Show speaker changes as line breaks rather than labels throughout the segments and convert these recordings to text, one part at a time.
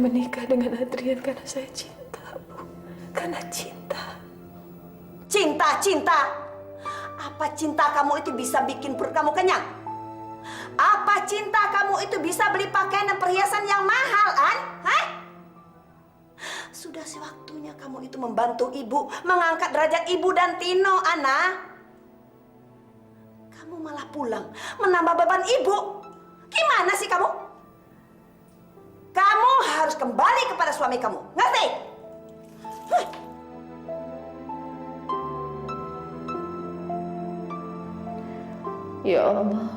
menikah dengan Adrian karena saya cinta, Bu. Karena cinta.
Cinta. Apa cinta kamu itu bisa bikin perut kamu kenyang? Apa cinta kamu itu bisa beli pakaian dan perhiasan yang mahal, An? Hah? Sudah sewaktunya kamu itu membantu ibu, mengangkat derajat ibu dan Tino, Ana. Kamu malah pulang, menambah beban ibu. Gimana sih kamu? Kamu harus kembali kepada suami kamu, ngerti? Huh.
Ya Allah,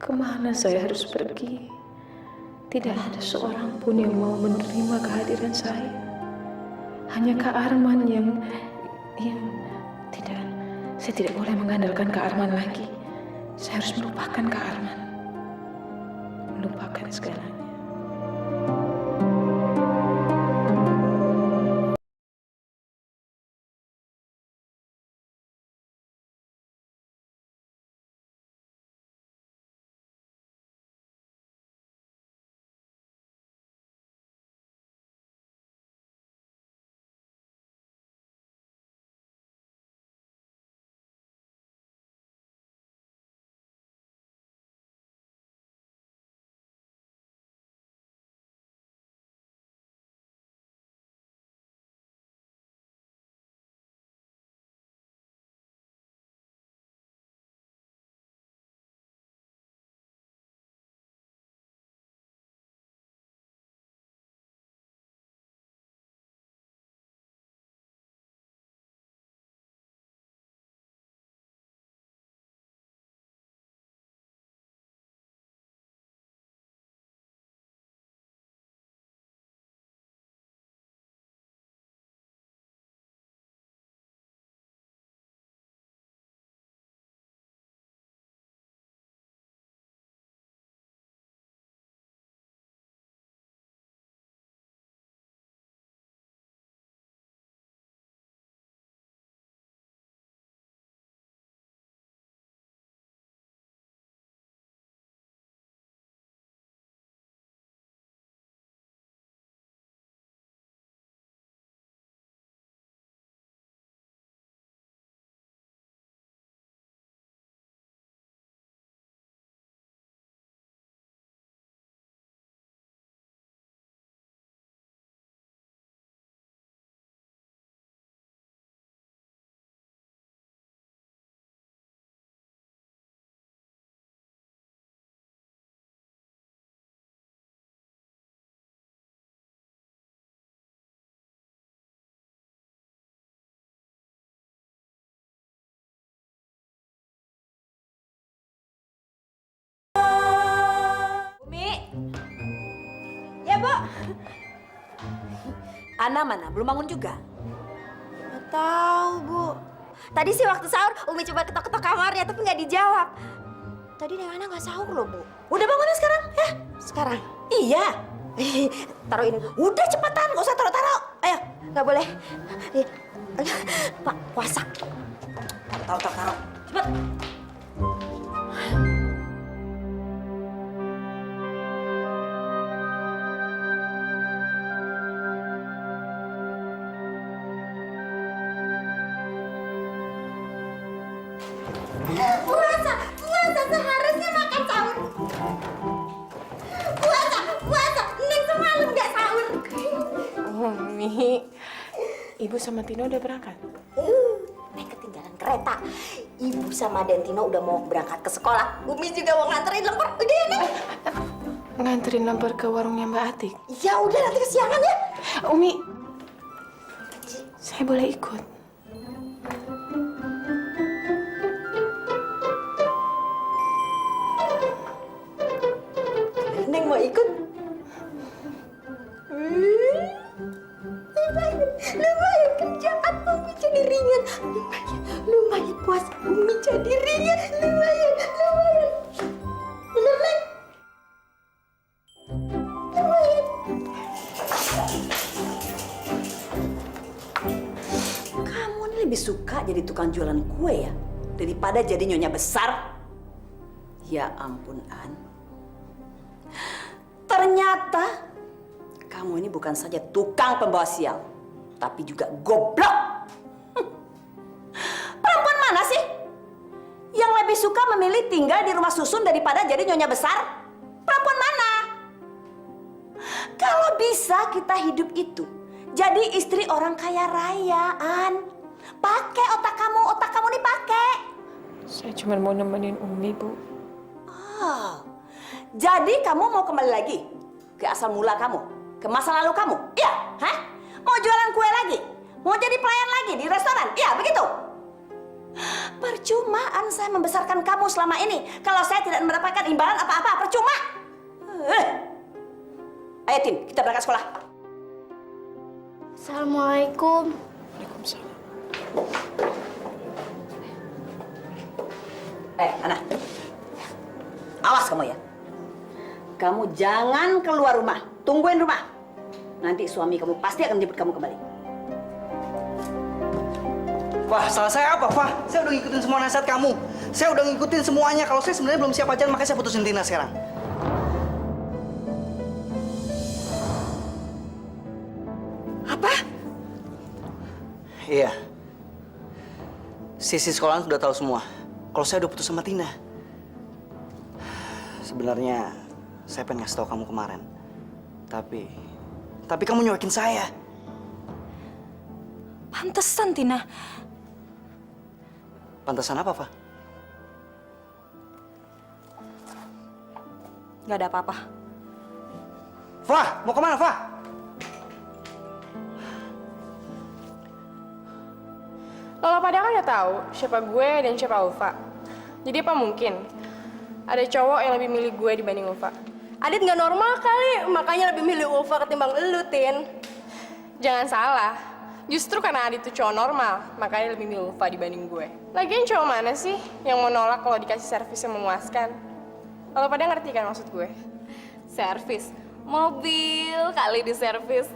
kemana saya harus pergi? Tidak ada seorang pun yang mau menerima kehadiran saya. Hanya Kak Arman yang tidak. Saya tidak boleh mengandalkan Kak Arman lagi. Saya harus melupakan Kak Arman. Melupakan segalanya.
Ya, Bu. Ana mana? Belum bangun juga?
Nggak tahu, Bu. Tadi sih waktu sahur, Umi coba ketok-ketok kamarnya, tapi nggak dijawab. Tadi Neng Ana nggak sahur loh, Bu.
Udah bangunnya sekarang? Ya?
Sekarang.
Iya.
Taruh ini, Bu.
Udah cepetan, nggak usah taruh-taruh. Ayo.
Nggak boleh. Iya. Pak, puasa.
Taruh. Cepet.
Puasa seharusnya makan sahur. Puasa. Neng semalam nggak sahur.
Umi, Ibu sama Tino udah berangkat?
Neng ketinggalan kereta. Ibu sama Dentino udah mau berangkat ke sekolah. Umi juga mau nganterin lemper. Udah ya, Neng?
Nganterin lemper ke warungnya Mbak Atik?
Ya udah, nanti kesiangan ya.
Umi, saya boleh ikut?
Neng mau ikut? Lumayan kerjaan Umi jadi ringan. Lumayan puas Umi jadi ringan. Lumayan. Bener, Neng? Lumayan.
Kamu ini lebih suka jadi tukang jualan kue ya? Daripada jadi nyonya besar? Ya ampun, An. Ternyata kamu ini bukan saja tukang pembawa sial, tapi juga goblok. Perempuan mana sih yang lebih suka memilih tinggal di rumah susun daripada jadi nyonya besar? Perempuan mana? Kalau bisa kita hidup itu jadi istri orang kaya raya, An. Pakai otak kamu nih pakai.
Saya cuma mau nemenin Umi, Bu.
Oh, jadi kamu mau kembali lagi ke asal mula kamu, ke masa lalu kamu? Iya, hah? Mau jualan kue lagi? Mau jadi pelayan lagi di restoran? Iya, begitu? Percumaan saya membesarkan kamu selama ini kalau saya tidak mendapatkan imbalan apa-apa, percuma. Ayo Tin, kita berangkat sekolah.
Assalamualaikum.
Waalaikumsalam.
Ana, awas kamu ya. Kamu jangan keluar rumah, tungguin rumah. Nanti suami kamu pasti akan jemput kamu kembali.
Wah, salah saya apa, Fah? Saya udah ngikutin semua nasihat kamu. Saya udah ngikutin semuanya. Kalau saya sebenarnya belum siap pacaran, makanya saya putusin Tina sekarang.
Apa?
Iya. Sisi sekolahan sudah tahu semua. Kalau saya udah putus sama Tina. Sebenarnya saya pengen ngasih tahu kamu kemarin. Tapi kamu nyuekin saya.
Pantesan, Tina.
Pantesan apa, Fah?
Gak ada apa-apa.
Fah, mau kemana, Fah?
Lo pada kan udah tahu siapa gue dan siapa Ulfa. Jadi apa mungkin ada cowok yang lebih milih gue dibanding Ulfa?
Adit nggak normal kali, makanya lebih milih Ulfa ketimbang elu, Tin.
Jangan salah. Justru karena Adit tuh cowok normal, makanya lebih milih Ulfa dibanding gue. Lagian cowok mana sih yang mau nolak kalau dikasih servis yang memuaskan? Lo pada ngerti kan maksud gue?
Servis. Mobil kali di servis.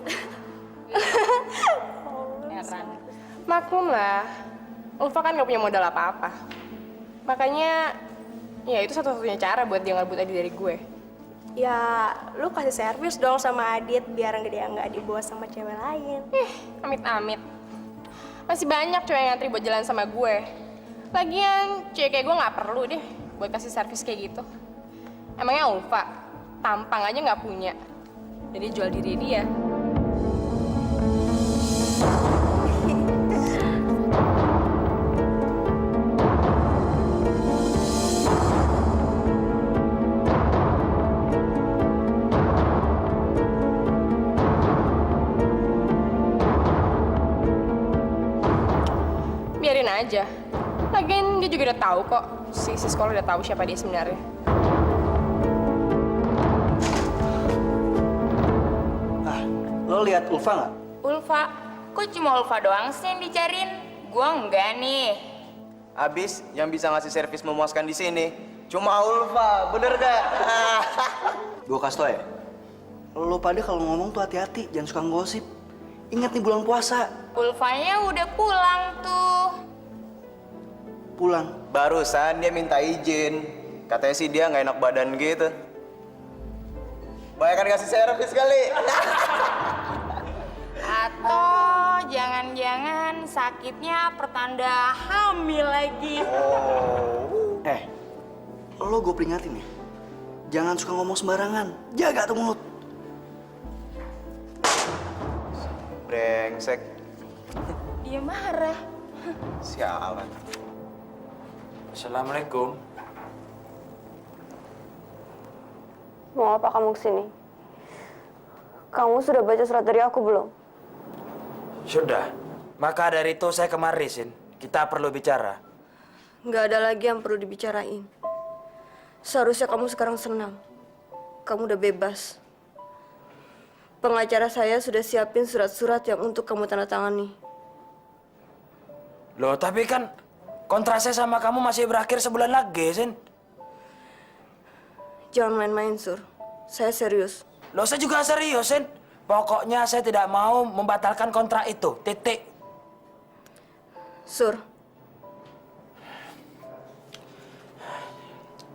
Maklum lah, Ulfa kan gak punya modal apa-apa. Makanya, ya itu satu-satunya cara buat dia ngerebut Adit dari gue.
Ya, lu kasih servis dong sama Adit biar dia nggak dibawa sama cewek lain.
Amit-amit. Masih banyak cewek yang ngantri buat jalan sama gue. Lagian, cewek kayak gue gak perlu deh buat kasih servis kayak gitu. Emangnya Ulfa, tampang aja gak punya. Jadi jual diri dia. Biarin aja. Lagian dia juga udah tahu kok. Si sekolah udah tahu siapa dia sebenarnya.
Ah, lo lihat Ulfa nggak?
Ulfa, kok cuma Ulfa doang sih yang dicariin? Gua enggak nih.
Abis yang bisa ngasih servis memuaskan di sini cuma Ulfa, bener gak?
Gue kasih tau ya, lo pada kalau ngomong tuh hati-hati, jangan suka ngosip. Ingat nih bulan puasa.
Ulfanya udah pulang tuh.
Pulang.
Barusan dia minta izin, katanya sih dia nggak enak badan gitu. Banyak kan kasih servis kali.
Atau jangan-jangan sakitnya pertanda hamil lagi.
Lo gue peringatin ya, jangan suka ngomong sembarangan, jaga tuh mulut.
Brengsek.
Dia marah.
Sialan.
Assalamualaikum.
Mau apa kamu kesini? Kamu sudah baca surat dari aku belum?
Sudah. Maka dari itu saya kemari, Sin. Kita perlu bicara.
Nggak ada lagi yang perlu dibicarain. Seharusnya kamu sekarang senang. Kamu udah bebas. Pengacara saya sudah siapin surat-surat yang untuk kamu tanda tangani.
Loh, tapi kan kontrak saya sama kamu masih berakhir sebulan lagi, Sin.
Jangan main-main, Sur. Saya serius.
Loh, saya juga serius, Sin. Pokoknya saya tidak mau membatalkan kontrak itu. Titik.
Sur,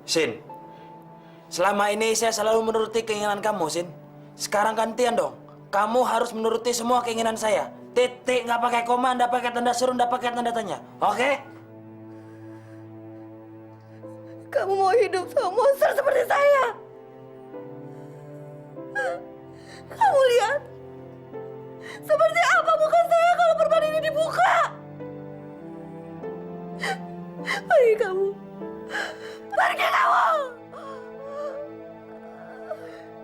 Sin, selama ini saya selalu menuruti keinginan kamu, Sin. Sekarang gantian dong. kamu harus menuruti semua keinginan saya. Titik, nggak pakai koma, nggak pakai tanda seru, nggak pakai tanda tanya. Oke?
Kamu mau hidup sama monster seperti saya? Kamu lihat seperti apa muka saya kalau perban ini dibuka? Pergi kamu. Pergi kamu.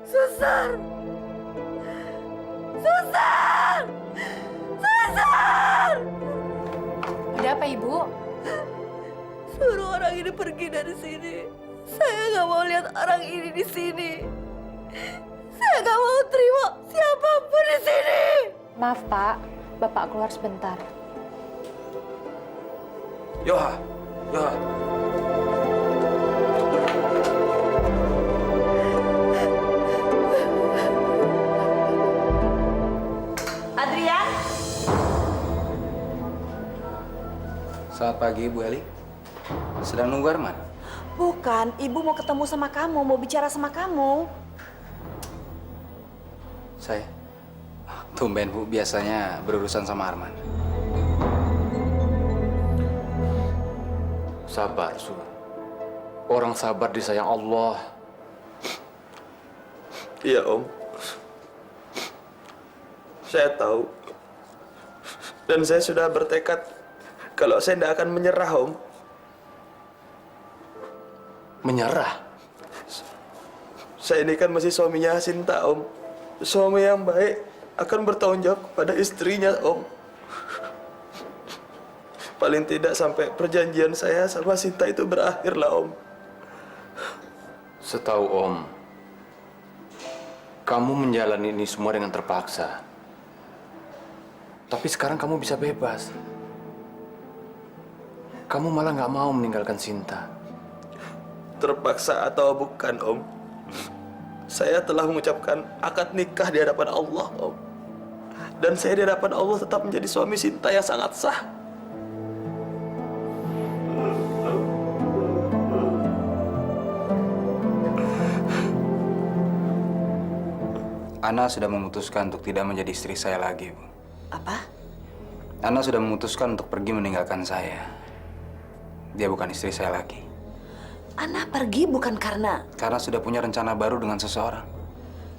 Suster. Suster. Suster.
Ada apa, Ibu?
Suruh orang ini pergi dari sini. Saya nggak mau lihat orang ini di sini. Saya nggak mau terima siapapun di sini.
Maaf, Pak. Bapak keluar sebentar.
Yoha, Yoha.
Adrian?
Selamat pagi, Bu Eli. Sedang nunggu Arman?
Bukan, ibu mau ketemu sama kamu, mau bicara sama kamu.
Saya? Tumben, Bu. Biasanya berurusan sama Arman.
Sabar, Su. Orang sabar disayang Allah.
Iya, Om. Saya tahu. Dan saya sudah bertekad kalau saya tidak akan menyerah, Om.
Menyerah?
Saya ini kan masih suaminya Sinta, Om. Suami yang baik akan bertanggung jawab pada istrinya, Om. Paling tidak sampai perjanjian saya sama Sinta itu berakhir lah, Om.
Setahu Om, kamu menjalani ini semua dengan terpaksa. Tapi sekarang kamu bisa bebas. Kamu malah nggak mau meninggalkan Sinta.
Terpaksa atau bukan, Om, saya telah mengucapkan akad nikah di hadapan Allah, Om. Dan saya di hadapan Allah tetap menjadi suami Sinta yang sangat sah.
Ana sudah memutuskan untuk tidak menjadi istri saya lagi, Bu.
Apa?
Ana sudah memutuskan untuk pergi meninggalkan saya. Dia bukan istri saya lagi.
Ana pergi bukan karena...
Karena sudah punya rencana baru dengan seseorang.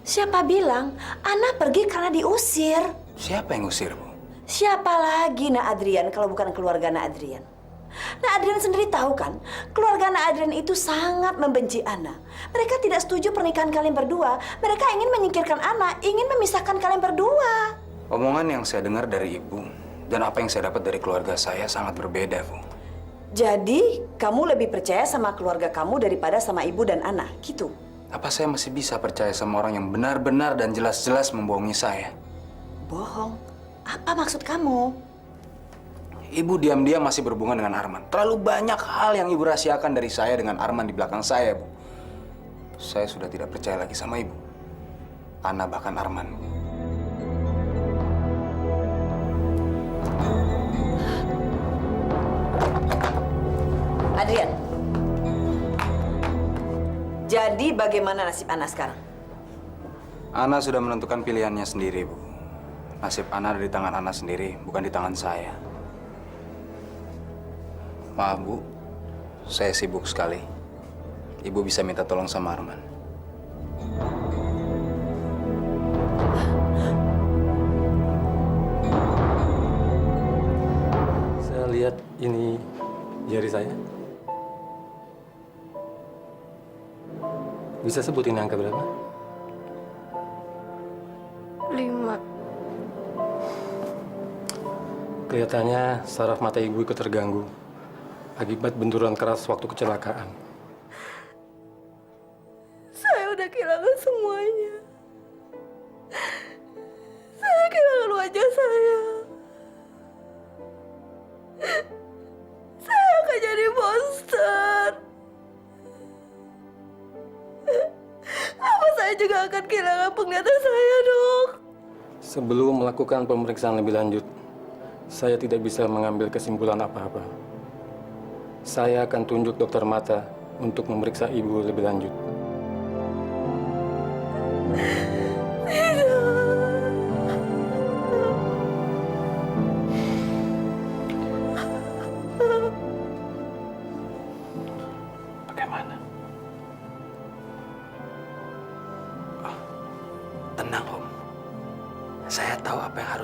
Siapa bilang? Ana pergi karena diusir.
Siapa yang ngusir, Bu?
Siapa lagi Nak Adrian kalau bukan keluarga Nak Adrian? Nak Adrian sendiri tahu kan, keluarga Nak Adrian itu sangat membenci Ana. Mereka tidak setuju pernikahan kalian berdua. Mereka ingin menyingkirkan Ana, ingin memisahkan kalian berdua.
Omongan yang saya dengar dari Ibu dan apa yang saya dapat dari keluarga saya sangat berbeda, Bu.
Jadi, kamu lebih percaya sama keluarga kamu daripada sama ibu dan Ana, gitu?
Apa saya masih bisa percaya sama orang yang benar-benar dan jelas-jelas membohongi saya?
Bohong? Apa maksud kamu?
Ibu diam-diam masih berhubungan dengan Arman. Terlalu banyak hal yang Ibu rahasiakan dari saya dengan Arman di belakang saya, Bu. Saya sudah tidak percaya lagi sama Ibu. Ana bahkan Arman, Bu.
Adrian, jadi bagaimana nasib Ana sekarang?
Ana sudah menentukan pilihannya sendiri, Bu. Nasib Ana ada di tangan Ana sendiri, bukan di tangan saya. Maaf, Bu. Saya sibuk sekali. Ibu bisa minta tolong sama Arman.
Saya lihat ini jari saya. Bisa sebutin angka berapa?
5.
Kelihatannya saraf mata ibu ikut terganggu akibat benturan keras waktu kecelakaan.
Saya udah kehilangan semuanya. Saya kehilangan wajah saya. Saya akan jadi monster. Apa saya juga akan kehilangan penglihatan saya, Dok?
Sebelum melakukan pemeriksaan lebih lanjut, saya tidak bisa mengambil kesimpulan apa-apa. Saya akan tunjuk dokter mata untuk memeriksa ibu lebih lanjut.
Tidak.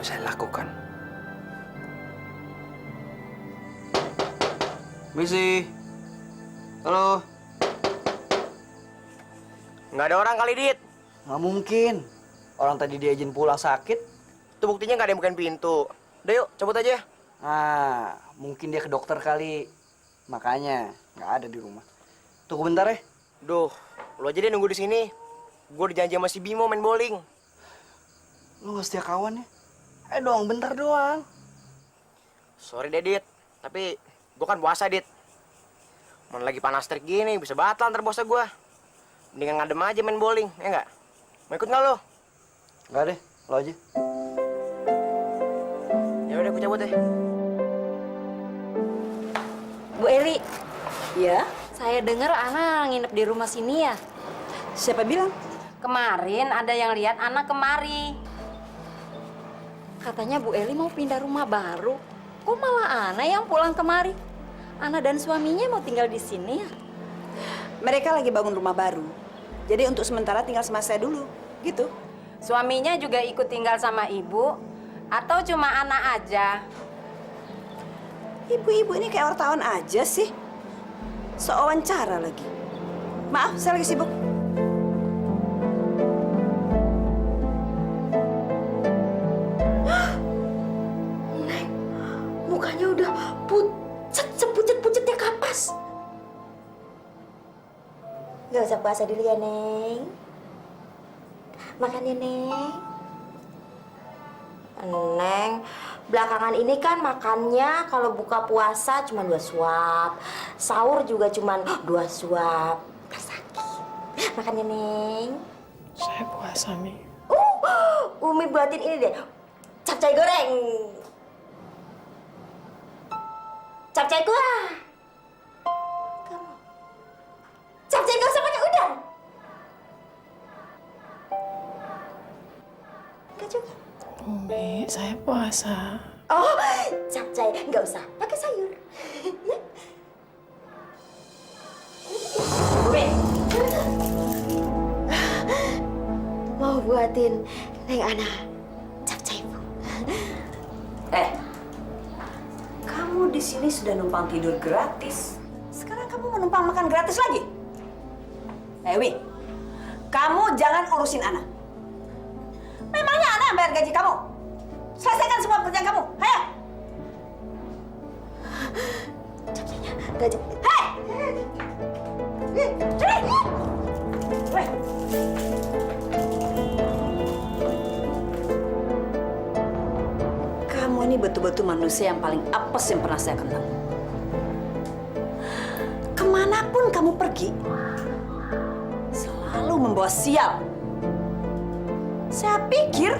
saya lakukan.
Misi. Halo.
Nggak ada orang kali, Dit.
Nggak mungkin. Orang tadi dia izin pulang sakit.
Itu buktinya nggak ada yang bukain pintu. Udah yuk, cabut aja.
Ah, mungkin dia ke dokter kali. Makanya nggak ada di rumah. Tunggu bentar ya.
Duh, lo aja deh nunggu di sini. Gue udah janji sama si Bimo main bowling.
Lu nggak setia kawan ya? Ayo dong, bentar doang.
Sorry deh, Dit. Tapi gue kan puasa, Dit. Mana lagi panas terik gini, bisa batal ntar puasa gue. Mendingan ngadem aja main bowling, ya nggak? Mau ikut nggak lo?
Nggak deh, lo aja.
Ya udah, gue cabut deh.
Bu Eli,
Ya, saya dengar Ana nginep di rumah sini ya.
siapa bilang?
Kemarin ada yang lihat Ana kemari. Katanya Bu Eli mau pindah rumah baru. Kok malah Ana yang pulang kemari? Ana dan suaminya mau tinggal di sini ya?
Mereka lagi bangun rumah baru. Jadi untuk sementara tinggal sama saya dulu, gitu.
Suaminya juga ikut tinggal sama ibu? Atau cuma Ana aja?
Ibu-ibu ini kayak wartawan aja sih. Sewawancara lagi. Maaf, saya lagi sibuk. Neng, mukanya udah pucat, sepucet-pucetnya kapas.
Gak usah puasa dulu ya, Neng. Makan ya, Neng. Neng, belakangan ini kan makannya kalau buka puasa cuma 2 suap. Sahur juga cuma 2 suap. Ntar sakit. Makan ya, Neng.
Saya puasa, Mi.
Umi buatin ini deh. Capcay goreng. Capcay kuah. Kamu. Capcay gak usah pakai udang. Enggak juga.
Umi, saya puasa.
Oh, capcay nggak usah pakai sayur. Ya. Umi, mau buatin Neng Ana capcay, Bu.
Kamu di sini sudah numpang tidur gratis. Sekarang kamu mau numpang makan gratis lagi? Wi, kamu jangan urusin Ana. Memangnya Ana yang bayar gaji kamu? Selesaikan semua pekerjaan kamu, ayo!
Capcaynya gaji.
Hei! Sini! Weh. Kamu ini betul-betul manusia yang paling apes yang pernah saya kenal. Kemanapun kamu pergi, selalu membawa sial. Saya pikir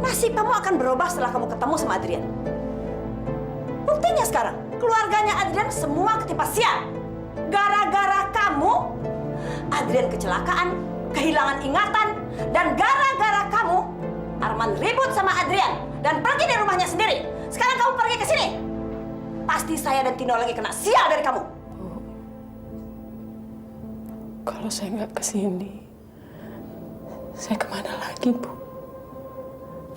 nasib kamu akan berubah setelah kamu ketemu sama Adrian. Buktinya sekarang, keluarganya Adrian semua ketimpa sial. Gara-gara kamu, Adrian kecelakaan, kehilangan ingatan, dan gara-gara kamu, Arman ribut sama Adrian dan pergi dari rumahnya sendiri. Sekarang kamu pergi ke sini. Pasti saya dan Tino lagi kena sial dari kamu.
Bu, kalau saya nggak kesini, saya kemana lagi, Bu?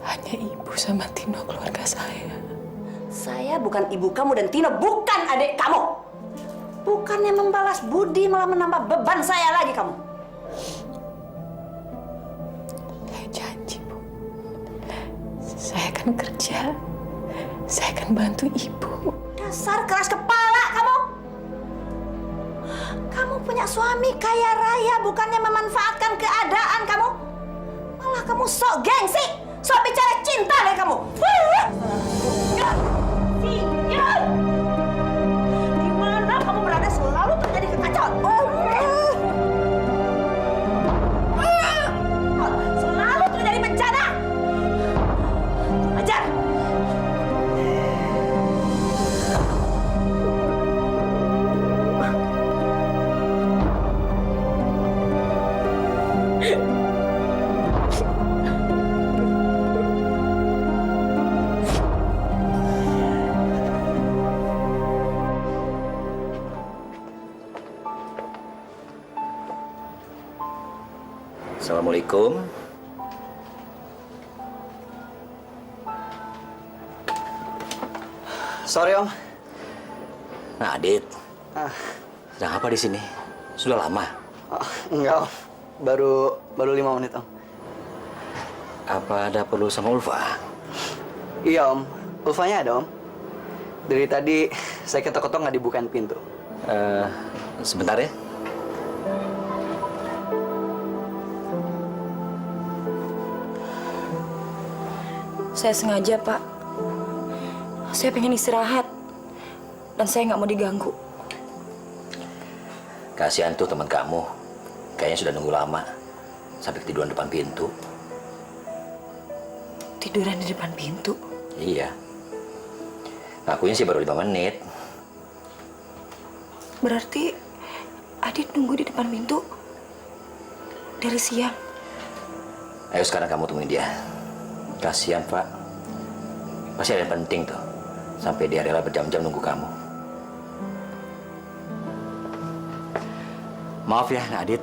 Hanya ibu sama Tino keluarga saya.
Saya bukan ibu kamu dan Tino bukan adik kamu. Bukannya membalas budi malah menambah beban saya lagi kamu.
Saya janji, Bu. Saya akan kerja. Saya akan bantu ibu.
Dasar keras kepala kamu. Kamu punya suami kaya raya bukannya memanfaatkan keadaan kamu. Malah kamu sok gengsi, sok bicara cinta deh kamu. Di mana kamu berada selalu terjadi kekacauan. Selalu terjadi bencana. Ajar.
Assalamualaikum.
Sorry Om.
Nah, Adit. Sedang apa di sini? Sudah lama?
Enggak Om. Baru 5 menit Om.
Apa ada perlu sama Ulfa?
Iya Om. Ulfanya ada Om. Dari tadi saya ketok-ketok nggak dibukain pintu.
Sebentar ya.
Saya sengaja, Pak. Saya pengen istirahat. Dan saya nggak mau diganggu.
Kasihan tuh teman kamu. Kayaknya sudah nunggu lama. Sampai ketiduran depan pintu.
Tiduran di depan pintu?
Iya. Ngakunya sih baru 5 menit.
Berarti Adit nunggu di depan pintu dari siang.
Ayo sekarang kamu temuin dia. Kasihan, Pak. Pasti ada yang penting tuh. Sampai dia rela berjam-jam nunggu kamu. Maaf ya, Adit.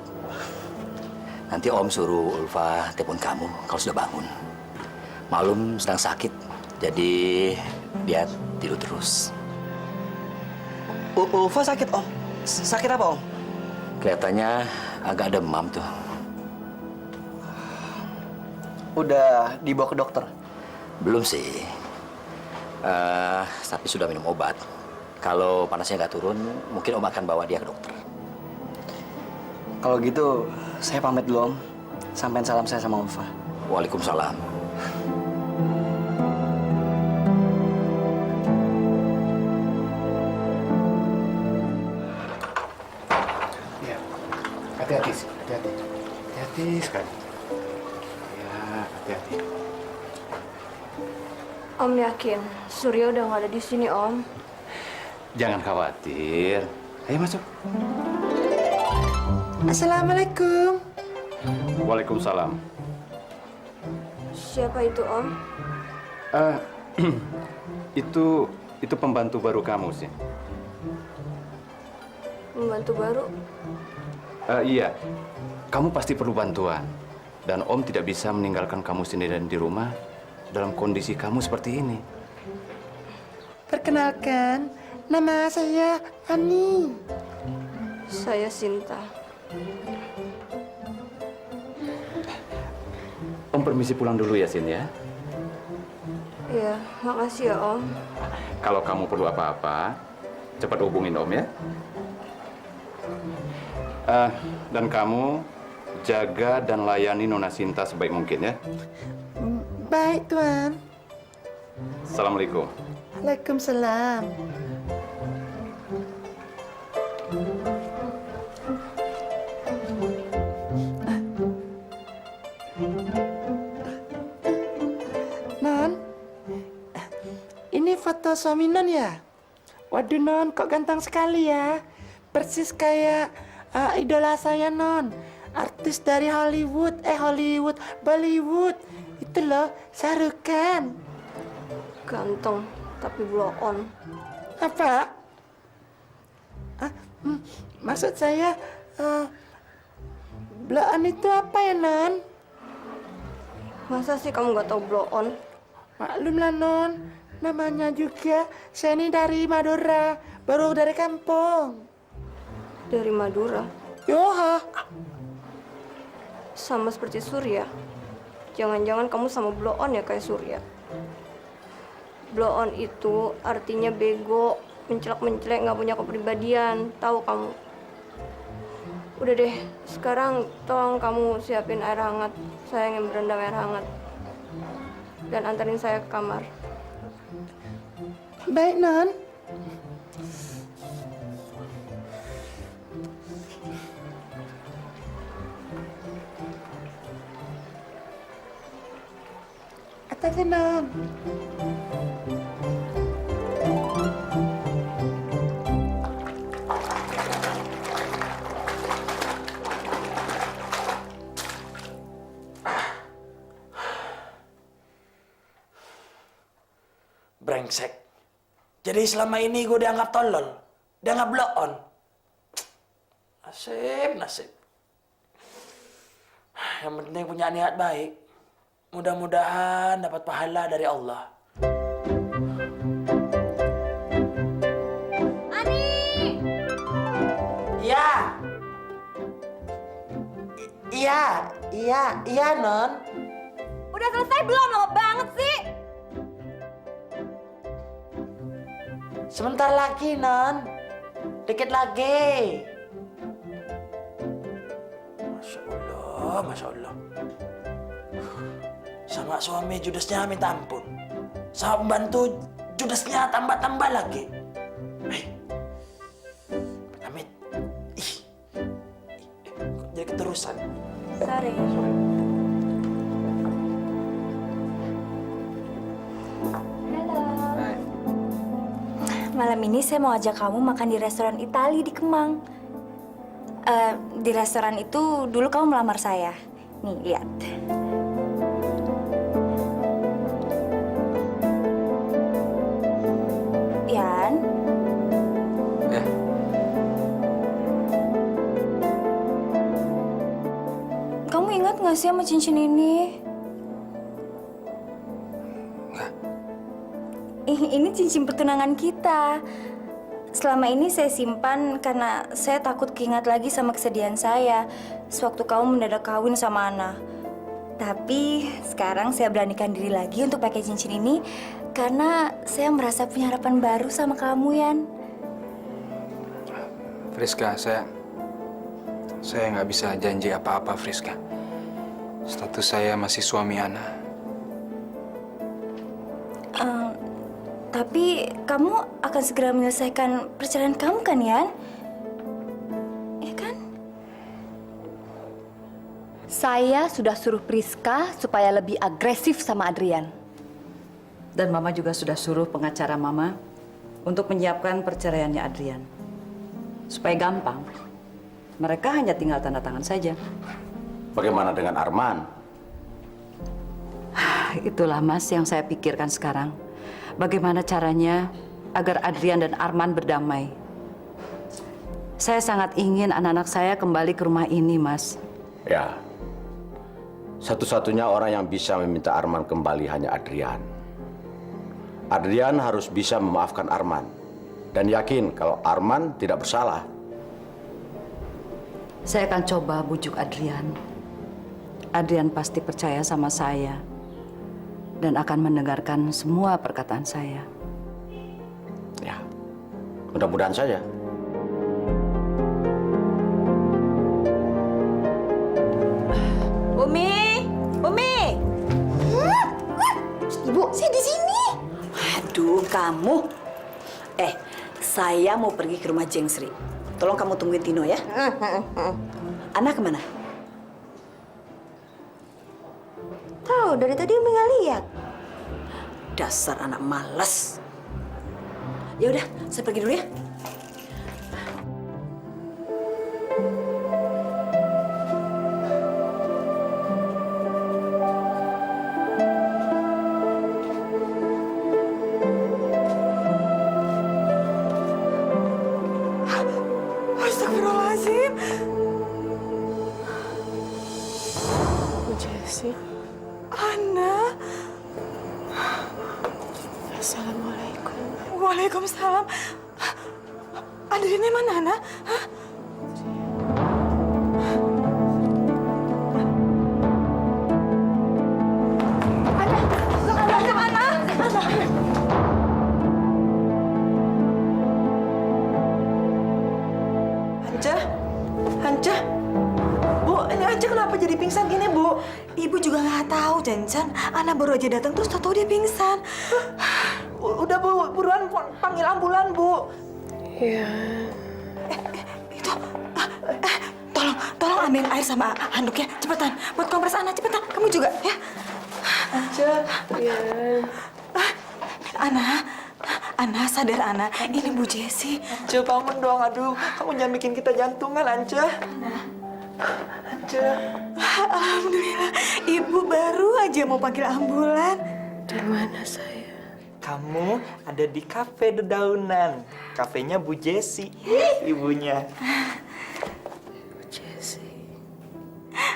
Nanti Om suruh Ulfa telepon kamu kalau sudah bangun. Malum sedang sakit, jadi dia tidur terus.
Ulfa sakit Om? Sakit apa Om?
Kelihatannya agak demam tuh.
Udah dibawa ke dokter?
Belum sih. Tapi sudah minum obat. Kalau panasnya nggak turun, mungkin Om akan bawa dia ke dokter.
Kalau gitu, saya pamit dulu Om. Sampaikan salam saya sama Ulfa.
Waalaikumsalam.
Ya, hati-hati sekali. Ya, hati-hati.
Om yakin Surya udah nggak ada di sini, Om?
Jangan khawatir. Ayo masuk.
Assalamualaikum.
Waalaikumsalam.
Siapa itu, Om?
Itu pembantu baru kamu sih.
Pembantu baru?
Iya. Kamu pasti perlu bantuan. Dan Om tidak bisa meninggalkan kamu sendirian di rumah dalam kondisi kamu seperti ini.
Perkenalkan, nama saya Ani.
Saya Sinta.
Om permisi pulang dulu ya, Sin ya.
Iya, makasih ya, Om.
Kalau kamu perlu apa-apa, cepat hubungin Om ya. Dan kamu jaga dan layani Nona Sinta sebaik mungkin ya.
Baik, Tuan.
Assalamualaikum.
Waalaikumsalam. Non, ini foto suami Non ya? Waduh Non, kok ganteng sekali ya. Persis kayak idola saya Non. Artis dari Bollywood. Itu loh, Shah Rukh Khan.
Ganteng, tapi blow on.
Apa? Maksud saya, blow on itu apa ya Non?
Masa sih kamu nggak tahu blow on?
Maklum lah Non, namanya juga saya ini dari Madura, baru dari kampung.
Dari Madura?
Yoha.
Sama seperti Surya. Jangan-jangan kamu sama blow on ya kayak Surya. Blow on itu artinya bego, mencelak-mencelek, nggak punya kepribadian. Tahu kamu? Udah deh, sekarang tolong kamu siapin air hangat. Saya ingin berendam air hangat. Dan antarin saya ke kamar.
Baik, Non. Hati-hati, Non.
Brengsek. Jadi selama ini gue dianggap tolol. Dianggap blow on. Nasib. Yang penting punya niat baik. Mudah-mudahan dapat pahala dari Allah.
Iya, Non.
Udah selesai belum? Lama banget sih.
Sebentar lagi, Non. Dikit lagi.
Masya Allah. Sama suami judesnya minta ampun. Sama pembantu judesnya tambah-tambah lagi. Amit. Kok jadi keterusan?
Sorry. Halo. Malam ini saya mau ajak kamu makan di restoran Itali di Kemang. Di restoran itu dulu kamu melamar saya. Nih, lihat. Yan.
Ya.
Kamu ingat nggak sih sama cincin ini?
Nggak.
Ini cincin pertunangan kita. Selama ini saya simpan karena saya takut keingat lagi sama kesedihan saya sewaktu kamu mendadak kawin sama Ana. Tapi sekarang saya beranikan diri lagi untuk pakai cincin ini karena saya merasa punya harapan baru sama kamu, Yan.
Friska, saya nggak bisa janji apa-apa, Friska. Status saya masih suami Ana.
Tapi kamu akan segera menyelesaikan perceraian kamu kan, Yan? Ya kan?
Saya sudah suruh Priska supaya lebih agresif sama Adrian.
Dan Mama juga sudah suruh pengacara Mama untuk menyiapkan perceraiannya Adrian. Supaya gampang, mereka hanya tinggal tanda tangan saja.
Bagaimana dengan Arman?
Itulah Mas yang saya pikirkan sekarang. Bagaimana caranya agar Adrian dan Arman berdamai. Saya sangat ingin anak-anak saya kembali ke rumah ini, Mas.
Ya, satu-satunya orang yang bisa meminta Arman kembali hanya Adrian. Adrian harus bisa memaafkan Arman dan yakin kalau Arman tidak bersalah.
Saya akan coba bujuk Adrian. Adrian pasti percaya sama saya dan akan mendengarkan semua perkataan saya.
Ya, mudah-mudahan saja.
Umi!
Ibu, saya di sini.
Aduh, kamu. Saya mau pergi ke rumah Jeng Sri. Tolong kamu tungguin Tino ya. Ana kemana?
Tahu, dari tadi Umi nggak lihat.
Dasar anak malas. Ya udah, saya pergi dulu ya.
Astagfirullahaladzim.
Bu Jessi.
Ana.
Assalamualaikum.
Waalaikumsalam. Adriannya mana, Ana? Hah?
Anja, Bu, ini Anja kenapa jadi pingsan gini, Bu?
Ibu juga nggak tahu, Jancan. Ana baru aja datang terus tahu dia pingsan.
Udah, Bu, buruan panggil ambulan, Bu.
Iya.
Tolong ambil air sama handuk ya, cepetan. Buat kompres Ana, cepetan. Kamu juga, ya.
Anja,
Iya.
Ana, sadar Ana. Ini Bu Jessi.
Anja bangun dong, aduh. Kamu jangan bikin kita jantungan, Anja. Anja.
Alhamdulillah, Ibu baru aja mau panggil ambulan.
Di mana saya?
Kamu ada di kafe dedaunan. Kafenya Bu Jessi, ibunya.
Bu Jessi.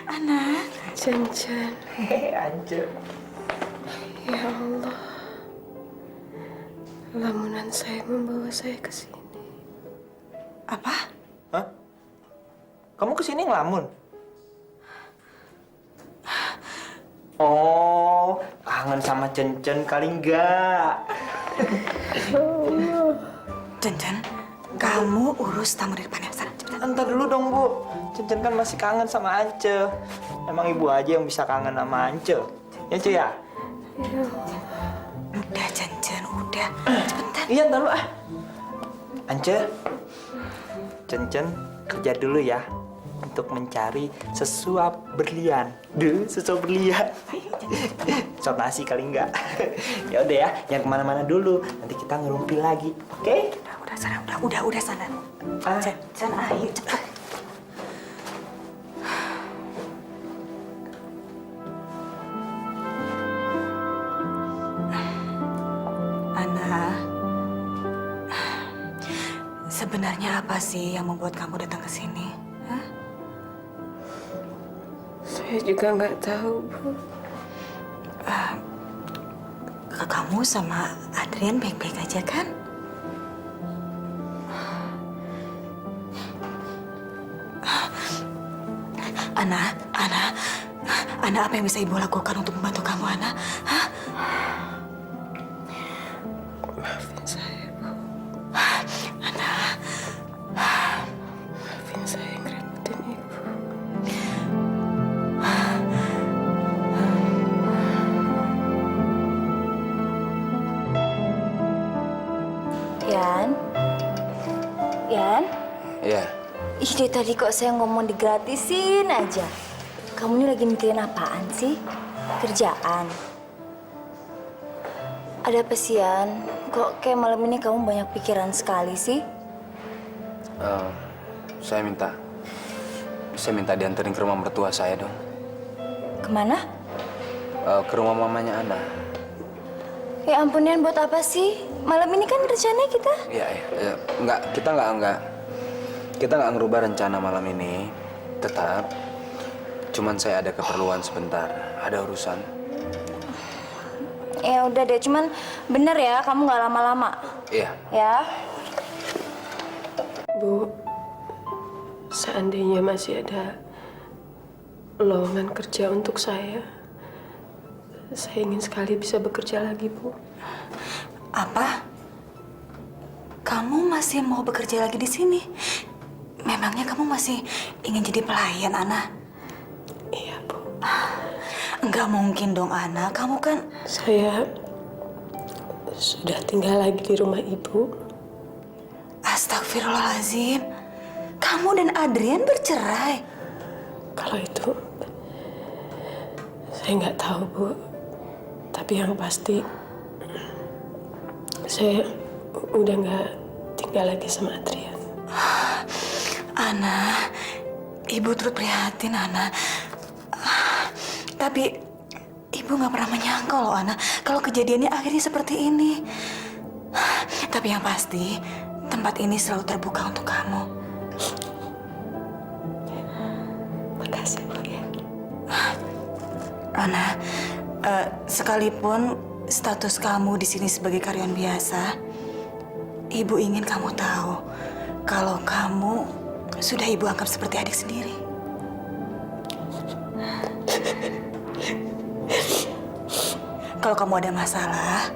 Ana.
Janjan.
Anja.
Ya Allah. Lamunan saya membawa saya ke sini.
Hah? Kamu kesini ngelamun?
Oh, kangen sama Cencen kali enggak?
Cencen, kamu urus tamu di depan ya. Sana, cepetan.
Entar dulu dong, Bu. Cencen kan masih kangen sama Ance. Emang ibu aja yang bisa kangen sama Ance. Ya, Ce ya?
Udah, Cencen, udah. Cepetan.
Iya, ntar lu ah. Ance, Cencen kerja dulu ya untuk mencari sesuap berlian. Sesuap berlian. Sop nasi kali enggak. Ya udah ya, jangan kemana-mana dulu. Nanti kita ngerumpi lagi, oke?
Udah sana, udah sana. Cencen, ayo cepet. Ana, sebenarnya apa sih yang membuat kamu datang ke sini? Hah?
Saya juga nggak tahu, Bu.
Kamu sama Adrian baik-baik aja kan? Ana, apa yang bisa Ibu lakukan untuk membantu kamu, Ana? Hah?
Maafin saya, Bu.
Ana.
Maafin saya ngerepotin Ibu.
Yan? Yan?
Iya.
Ih, dari tadi kok saya ngomong digratisin aja. Kamu ini lagi mikirin apaan sih? Kerjaan? Ada apa sih, Yan? Kok kayak malam ini kamu banyak pikiran sekali sih?
Saya minta dianterin ke rumah mertua saya dong.
Kemana?
Ke rumah mamanya Ana.
Ya ampun, Yan, buat apa sih? Malam ini kan rencananya kita...
Iya, kita nggak ngerubah rencana malam ini. Tetap, cuman saya ada keperluan sebentar, ada urusan.
Ya udah deh, cuman bener ya, kamu nggak lama-lama.
Iya.
Ya.
Bu, seandainya masih ada lowongan kerja untuk saya ingin sekali bisa bekerja lagi, Bu.
Apa? Kamu masih mau bekerja lagi di sini? Memangnya kamu masih ingin jadi pelayan, Ana?
Iya, Bu.
Enggak mungkin dong, Ana. Kamu kan...
Saya sudah tinggal lagi di rumah Ibu.
Astagfirullahaladzim. Kamu dan Adrian bercerai?
Kalau itu, saya nggak tahu, Bu. Tapi yang pasti, saya udah nggak tinggal lagi sama Adrian.
Ana, Ibu turut prihatin, Ana. Tapi Ibu nggak pernah menyangka loh, Ana, kalau kejadiannya akhirnya seperti ini. Tapi yang pasti, tempat ini selalu terbuka untuk kamu.
Makasih, Bu ya.
Ana, sekalipun status kamu di sini sebagai karyawan biasa, Ibu ingin kamu tahu kalau kamu sudah Ibu anggap seperti adik sendiri. Kalau kamu ada masalah,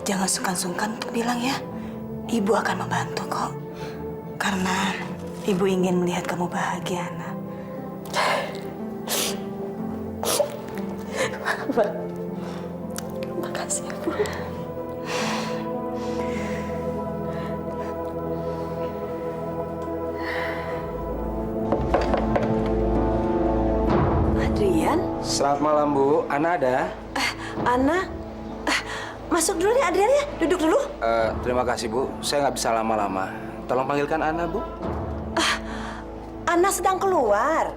jangan sungkan-sungkan untuk bilang ya. Ibu akan membantu kok. Karena Ibu ingin melihat kamu bahagia, Ana.
Makasih ya, Bu.
Adrian?
Selamat malam, Bu. Ana ada?
Ana? Masuk dulu ya, Adrian ya. Duduk dulu.
Terima kasih, Bu. Saya nggak bisa lama-lama. Tolong panggilkan Ana, Bu.
Ana sedang keluar.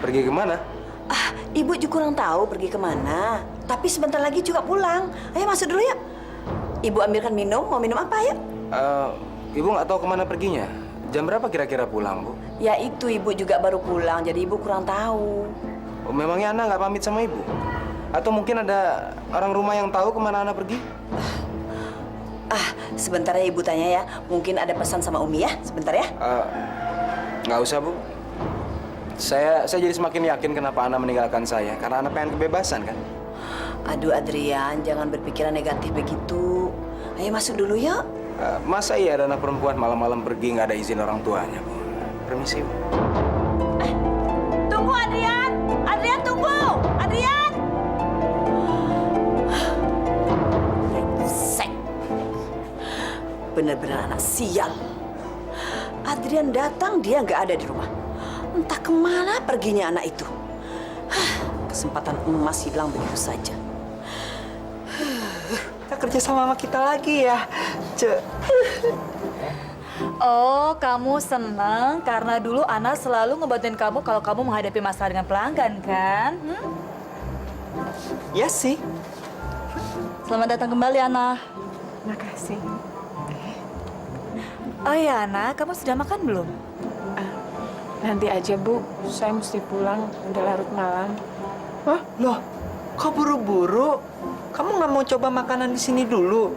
Pergi kemana?
Ibu juga kurang tahu pergi kemana. Tapi sebentar lagi juga pulang. Ayo masuk dulu ya. Ibu ambilkan minum. Mau minum apa ya?
Ibu nggak tahu kemana perginya. Jam berapa kira-kira pulang, Bu?
Ya itu Ibu juga baru pulang. Jadi Ibu kurang tahu.
Oh, memangnya Ana nggak pamit sama Ibu? Atau mungkin ada orang rumah yang tahu kemana Ana pergi?
Sebentar ya Ibu tanya ya. Mungkin ada pesan sama Umi ya. Sebentar ya.
Nggak usah, Bu. Saya jadi semakin yakin kenapa Ana meninggalkan saya. Karena Ana pengen kebebasan kan.
Aduh Adrian, jangan berpikiran negatif begitu. Ayo masuk dulu yuk.
Masa iya ada anak perempuan malam-malam pergi nggak ada izin orang tuanya, Bu? Permisi, Bu.
Tunggu Adrian! Adrian tunggu! Adrian! Brengsek. Bener-bener anak sial. Adrian datang, dia nggak ada di rumah. Entah kemana perginya anak itu. Kesempatan emas hilang begitu saja.
Kita kerja sama kita lagi ya, Ce.
Oh, kamu senang karena dulu Ana selalu ngebantuin kamu kalau kamu menghadapi masalah dengan pelanggan, kan?
Ya sih.
Selamat datang kembali, Ana.
Makasih.
Oh ya, Ana, kamu sudah makan belum?
Nanti aja, Bu. Saya mesti pulang. Udah larut malam.
Hah? Loh, kok buru-buru? Kamu nggak mau coba makanan di sini dulu?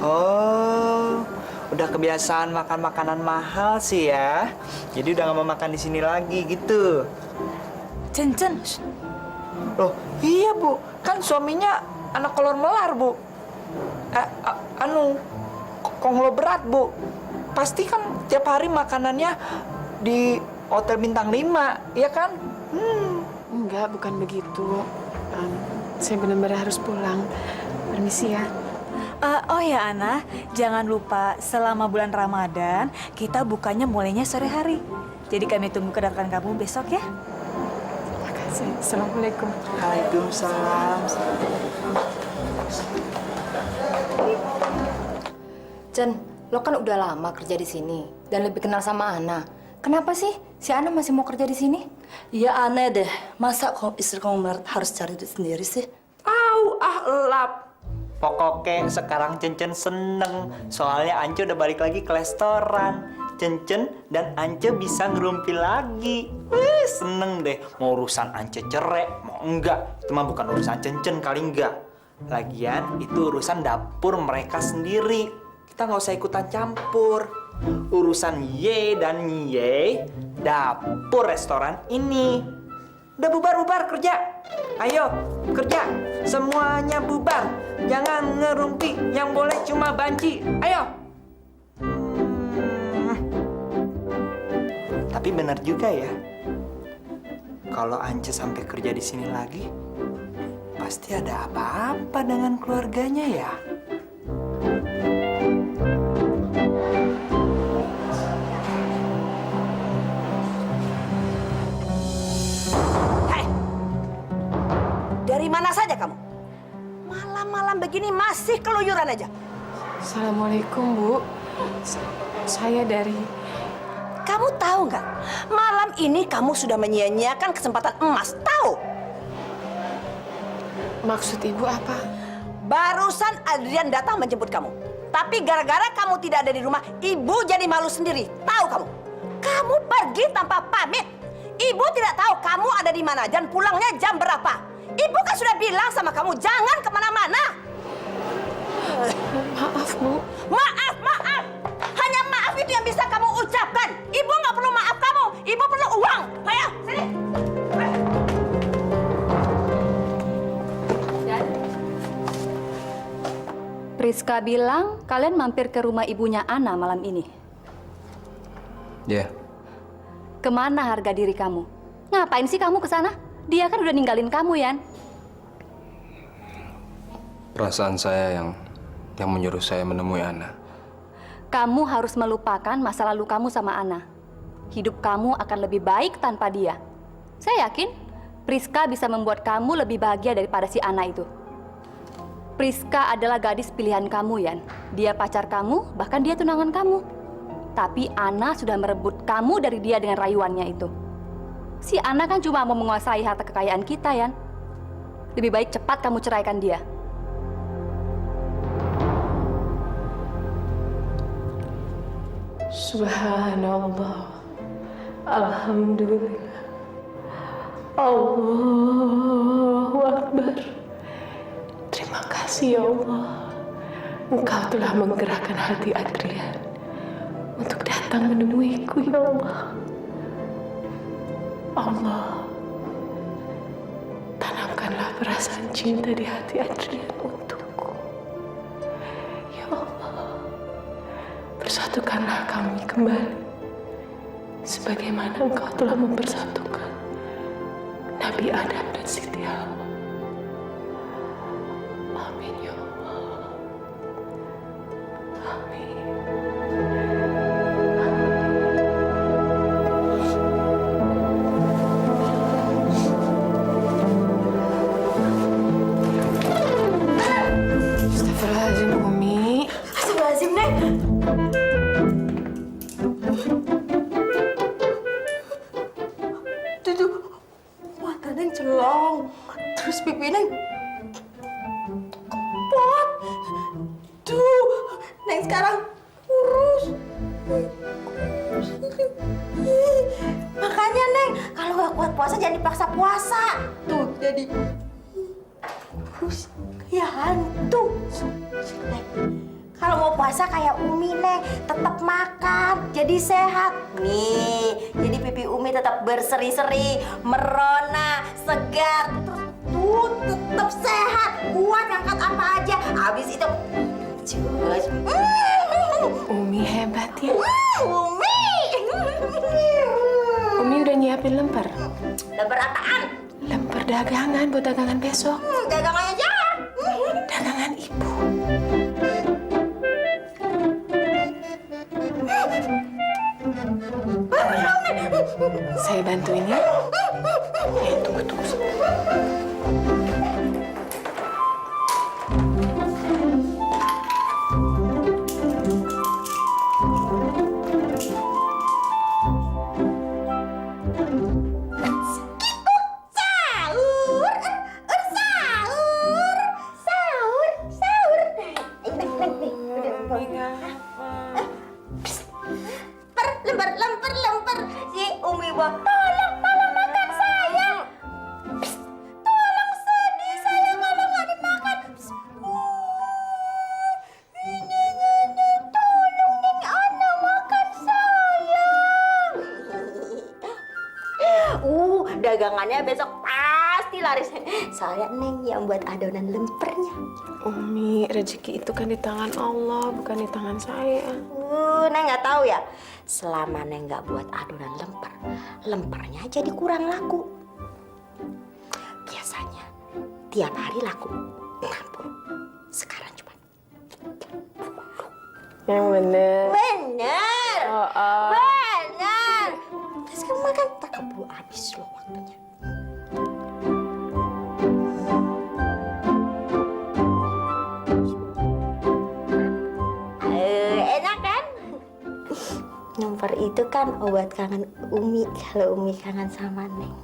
Oh, udah kebiasaan makan makanan mahal sih ya. Jadi udah nggak mau makan di sini lagi gitu.
Cen.
Loh, iya Bu. Kan suaminya anak kolor melar, Bu. Konglomerat, Bu. Pasti kan tiap hari makanannya di hotel bintang 5, ya kan?
Enggak, bukan begitu. Saya benar-benar harus pulang. Permisi ya.
Oh ya, Ana, jangan lupa selama bulan Ramadan kita bukanya mulainya sore hari. Jadi kami tunggu kedatangan kamu besok ya.
Makasih. Assalamualaikum.
Waalaikumsalam.
Jen, lo kan udah lama kerja di sini dan lebih kenal sama Ana. Kenapa sih si Ana masih mau kerja di sini?
Ya aneh deh, masa istri konglomerat harus cari duit sendiri sih?
Elap. Pokoknya sekarang Cencen seneng. Soalnya Ance udah balik lagi ke restoran. Cencen dan Ance bisa ngerumpi lagi. Seneng deh. Mau urusan Ance cerai, mau enggak. Itu mah bukan urusan Cencen kali enggak. Lagian itu urusan dapur mereka sendiri. Kita nggak usah ikutan campur. Urusan Ye dan Ye, dapur restoran ini. Udah bubar kerja. Ayo, kerja. Semuanya bubar. Jangan ngerumpi. Yang boleh cuma banci. Ayo. Tapi benar juga ya. Kalau Ance sampai kerja di sini lagi, pasti ada apa-apa dengan keluarganya ya.
Dari mana saja kamu? Malam-malam begini masih keluyuran aja.
Assalamualaikum, Bu. Saya dari...
Kamu tahu nggak? Malam ini kamu sudah menyia-nyiakan kesempatan emas. Tahu?
Maksud Ibu apa?
Barusan Adrian datang menjemput kamu. Tapi gara-gara kamu tidak ada di rumah, Ibu jadi malu sendiri. Tahu kamu? Kamu pergi tanpa pamit. Ibu tidak tahu kamu ada di mana dan pulangnya jam berapa. Ibu kan sudah bilang sama kamu jangan kemana-mana.
Maaf, Bu.
Maaf. Hanya maaf itu yang bisa kamu ucapkan. Ibu nggak perlu maaf kamu. Ibu perlu uang. Ayo, sini.
Priska bilang kalian mampir ke rumah ibunya Ana malam ini.
Ya.
Kemana harga diri kamu? Ngapain sih kamu ke sana? Dia kan udah ninggalin kamu, Yan.
Perasaan saya yang menyuruh saya menemui Ana.
Kamu harus melupakan masa lalu kamu sama Ana. Hidup kamu akan lebih baik tanpa dia. Saya yakin Priska bisa membuat kamu lebih bahagia daripada si Ana itu. Priska adalah gadis pilihan kamu, Yan. Dia pacar kamu, bahkan dia tunangan kamu. Tapi Ana sudah merebut kamu dari dia dengan rayuannya itu. Si Ana kan cuma mau menguasai harta kekayaan kita, Yan. Lebih baik cepat kamu ceraikan dia.
Subhanallah. Alhamdulillah. Allahu Akbar. Terima kasih ya Allah. Engkau telah menggerakkan hati Adrian untuk datang menemuiku ya Allah. Allah, tanamkanlah perasaan cinta di hati Adrian untukku. Ya Allah, persatukanlah kami kembali sebagaimana Engkau telah mempersatukan Nabi Adam dan Siti Hawa. Amin ya Allah. Amin. Astagfirullahaladzim, Umi.
Astagfirullahaladzim, Neng. Tuh, mata Neng celong. Terus pipi Neng kepot. Tuh, Neng sekarang kurus. Makanya Neng, kalau nggak kuat puasa jangan dipaksa puasa. Tuh, jadi kurus kayak hantu. Neng, kalau mau puasa kayak Umi, Neng, tetap makan, jadi sehat. Nih, jadi pipi Umi tetap berseri-seri, merona, segar, terus tuh tetap sehat, kuat angkat apa aja. Habis itu, cus.
Umi hebat ya.
Umi.
Umi udah nyiapin lemper.
Lemper apaan?
Lemper dagangan buat dagangan besok.
Dagangannya aja.
Dagangan ibu. Saya bantuin ya. Tunggu.
Lemper. Si Umi buat tolong makan saya. Psst, tolong sedih saya kalau nggak dimakan. Psst. Ini tolong Neng Ana makan saya. Dagangannya besok pasti laris. Soalnya Neng yang buat adonan lempernya.
Umi, rezeki itu kan di tangan Allah, bukan di tangan saya.
Neng nggak tahu ya. Selama Neng nggak buat adonan lemper, lempernya jadi kurang laku. Biasanya tiap hari laku 60. Sekarang cuma 10.
Yang bener.
Bener.
Oh.
Bener. Terus kamu makan, tak keburu habis loh waktunya. Enak kan? Lemper itu kan obat kangen Umi kalau Umi kangen sama Neng.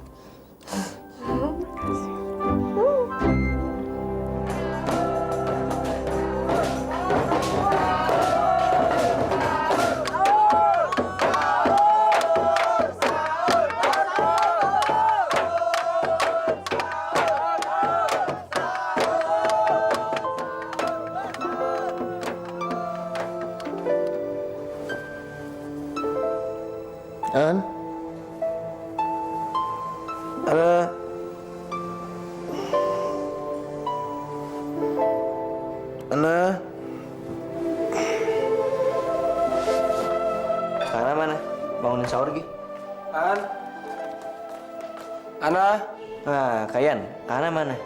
Ana.
Ana mana? Bangunin sahur Gi.
Ana.
Nah, Kayan, Ana mana?